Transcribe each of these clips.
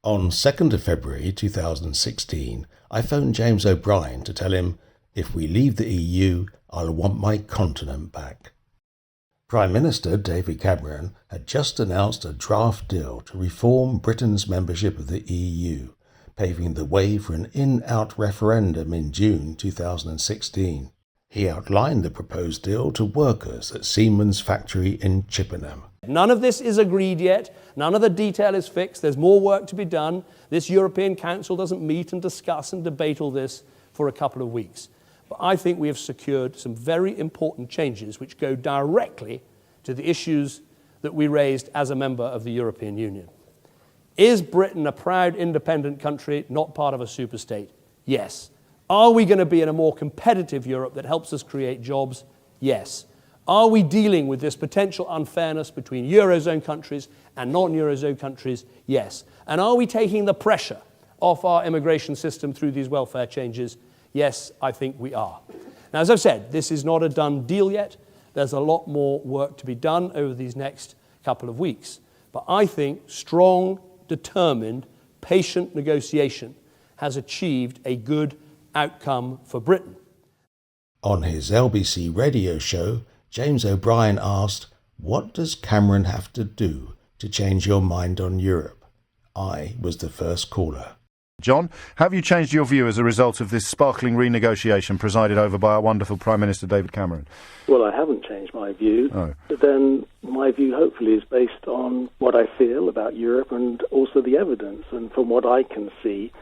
On 2nd of February 2016, I phoned James O'Brien to tell him, if we leave the EU, I'll want my continent back. Prime Minister David Cameron had just announced a draft deal to reform Britain's membership of the EU, paving the way for an in-out referendum in June 2016. He outlined the proposed deal to workers at Siemens' factory in Chippenham. None of this is agreed yet. None of the detail is fixed. There's more work to be done. This European Council doesn't meet and discuss and debate all this for a couple of weeks. But I think we have secured some very important changes which go directly to the issues that we raised as a member of the European Union. Is Britain a proud independent country, not part of a superstate? Yes. Are we going to be in a more competitive Europe that helps us create jobs? Yes. Are we dealing with this potential unfairness between Eurozone countries and non-Eurozone countries? Yes. And are we taking the pressure off our immigration system through these welfare changes? Yes, I think we are. Now, as I've said, this is not a done deal yet. There's a lot more work to be done over these next couple of weeks. But I think strong, determined, patient negotiation has achieved a good outcome for Britain. On his LBC radio show, James O'Brien asked, what does Cameron have to do to change your mind on Europe? I was the first caller. John, have you changed your view as a result of this sparkling renegotiation presided over by our wonderful Prime Minister David Cameron? Well, I haven't changed my view, but then my view hopefully is based on what I feel about Europe and also the evidence. And from what I can see,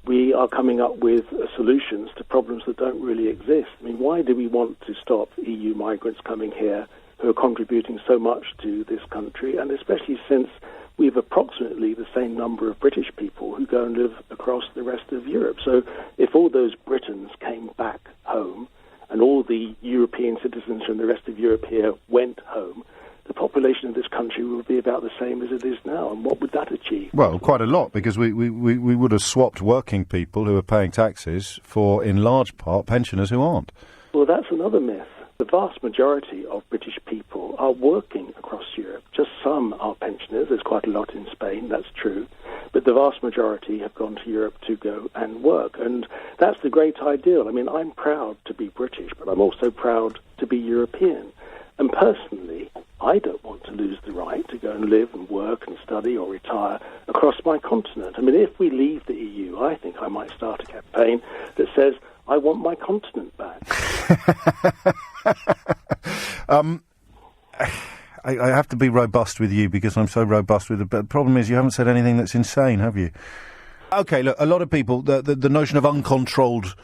we are coming up with solutions to problems that don't really exist. I mean, why do we want to stop EU migrants coming here who are contributing so much to this country, and especially since we have approximately the same number of British people who go and live across the rest of Europe. So if all those Britons came back home and all the European citizens from the rest of Europe here went home, the population of this country would be about the same as it is now. And what would that achieve? Well, quite a lot, because we would have swapped working people who are paying taxes for, in large part, pensioners who aren't. Well, that's another myth. The vast majority of British people are working across Europe. Just some are pensioners. There's quite a lot in Spain, that's true. But the vast majority have gone to Europe to go and work. And that's the great ideal. I mean, I'm proud to be British, but I'm also proud to be European. And personally, I don't want to lose the right to go and live and work and study or retire across my continent. I mean, if we leave the EU, I think I might start a campaign that says, I want my continent back. I have to be robust with you because I'm so robust with it. But the problem is you haven't said anything that's insane, have you? OK, look, a lot of people, the notion of uncontrolled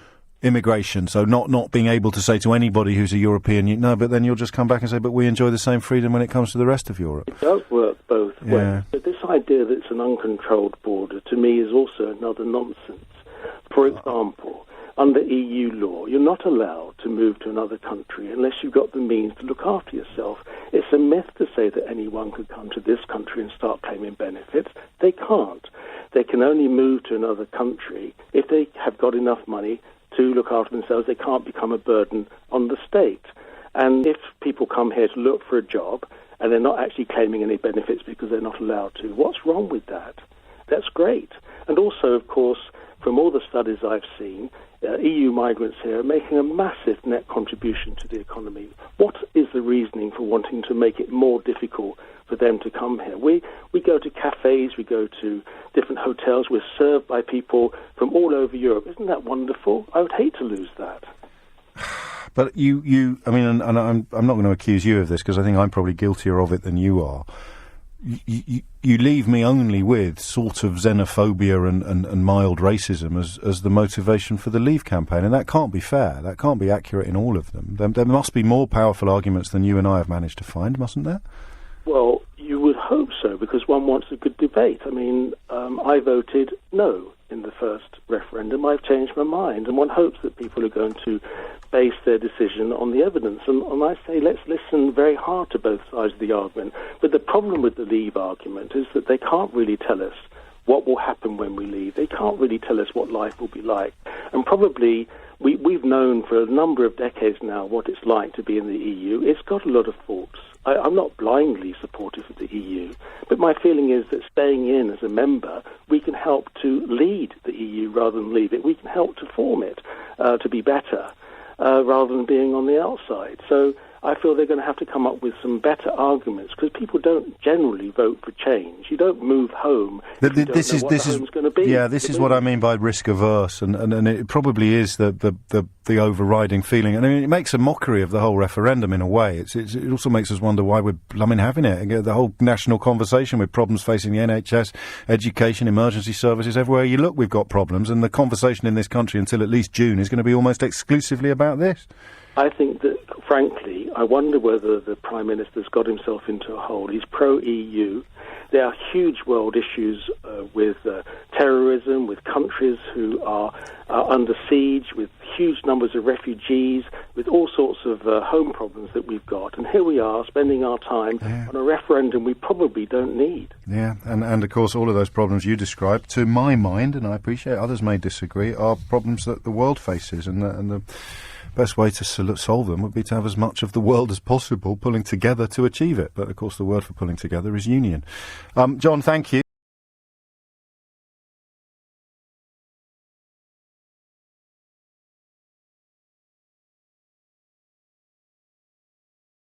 immigration, so not being able to say to anybody who's a European, no, but then you'll just come back and say, but we enjoy the same freedom when it comes to the rest of Europe. It does work both ways. But this idea that it's an uncontrolled border, to me, is also another nonsense. For example, under EU law, you're not allowed to move to another country unless you've got the means to look after yourself. It's a myth to say that anyone could come to this country and start claiming benefits. They can't. They can only move to another country if they have got enough money to look after themselves. They can't become a burden on the state. And if people come here to look for a job and they're not actually claiming any benefits because they're not allowed to, what's wrong with that? That's great. And also, of course, from all the studies I've seen, EU migrants here are making a massive net contribution to the economy. What is the reasoning for wanting to make it more difficult for them to come here? We go to cafes, we go to different hotels, we're served by people from all over Europe. Isn't that wonderful? I would hate to lose that. But you I mean, and I'm not going to accuse you of this because I think I'm probably guiltier of it than you are. You leave me only with sort of xenophobia and mild racism as the motivation for the Leave campaign, and that can't be fair. That can't be accurate in all of them. There must be more powerful arguments than you and I have managed to find, mustn't there? Well, you would hope so, because one wants a good debate. I mean, I voted no in the first referendum. I've changed my mind, and one hopes that people are going to base their decision on the evidence. And I say let's listen very hard to both sides of the argument. But the problem with the Leave argument is that they can't really tell us what will happen when we leave. They can't really tell us what life will be like. And probably we've known for a number of decades now what it's like to be in the EU. It's got a lot of faults. I'm not blindly supportive of the EU, but my feeling is that staying in as a member we can help to lead the EU rather than leave it. We can help to form it to be better rather than being on the outside. So I feel they're going to have to come up with some better arguments, because people don't generally vote for change. You don't move home if you don't know what the home's going to be. Yeah, this is what I mean by risk averse, and it probably is the overriding feeling. And I mean, it makes a mockery of the whole referendum in a way. It also makes us wonder why we're having it. And the whole national conversation with problems facing the NHS, education, emergency services, everywhere you look, we've got problems. And the conversation in this country until at least June is going to be almost exclusively about this. I think that, frankly, I wonder whether the Prime Minister's got himself into a hole. He's pro-EU. There are huge world issues with terrorism, with countries who are under siege, with huge numbers of refugees, with all sorts of home problems that we've got. And here we are spending our time on a referendum we probably don't need. Yeah, and of course all of those problems you described, to my mind, and I appreciate others may disagree, are problems that the world faces, and the best way to solve them would be to have as much of the world as possible pulling together to achieve it. But of course the word for pulling together is union. John, thank you.